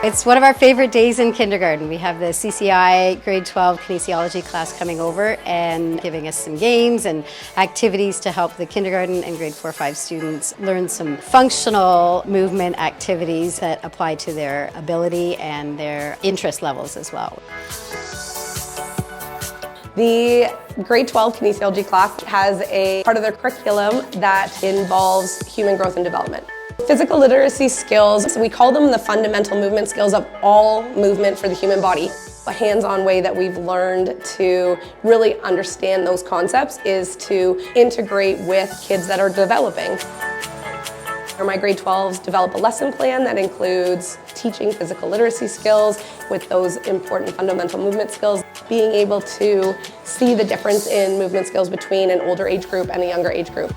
It's one of our favorite days in kindergarten. We have the CCI grade 12 kinesiology class coming over and giving us some games and activities to help the kindergarten and grade 4-5 students learn some functional movement activities that apply to their ability and their interest levels as well. The grade 12 kinesiology class has a part of their curriculum that involves human growth and development. Physical literacy skills, we call them the fundamental movement skills of all movement for the human body. A hands-on way that we've learned to really understand those concepts is to integrate with kids that are developing. My grade 12s develop a lesson plan that includes teaching physical literacy skills with those important fundamental movement skills, being able to see the difference in movement skills between an older age group and a younger age group.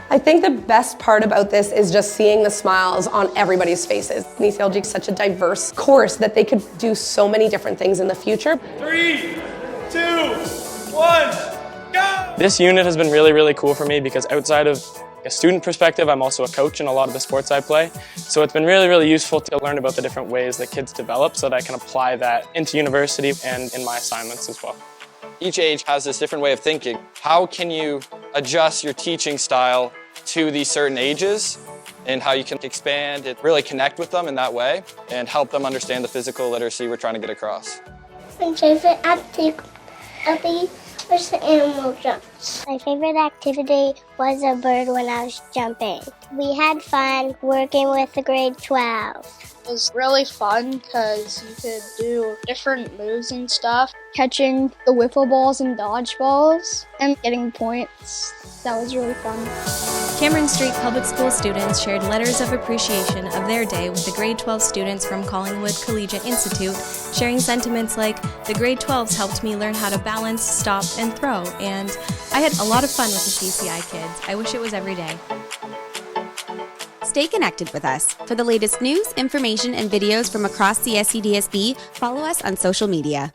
I think the best part about this is just seeing the smiles on everybody's faces. Kinesiology is such a diverse course that they could do so many different things in the future. 3, 2, 1, go! This unit has been really cool for me because outside of a student perspective, I'm also a coach in a lot of the sports I play. So it's been really useful to learn about the different ways that kids develop so that I can apply that into university and in my assignments as well. Each age has this different way of thinking. How can you adjust your teaching style to these certain ages and how you can expand and really connect with them in that way and help them understand the physical literacy we're trying to get across? My favorite activity was the animal jumps. My favorite activity was a bird when I was jumping. We had fun working with the grade 12. It was really fun because you could do different moves and stuff. Catching the wiffle balls and dodgeballs and getting points. That was really fun. Cameron Street Public School students shared letters of appreciation of their day with the grade 12 students from Collingwood Collegiate Institute, sharing sentiments like, "The grade 12s helped me learn how to balance, stop, and throw," and "I had a lot of fun with the CCI kids. I wish it was every day." Stay connected with us. For the latest news, information, and videos from across the SCDSB, follow us on social media.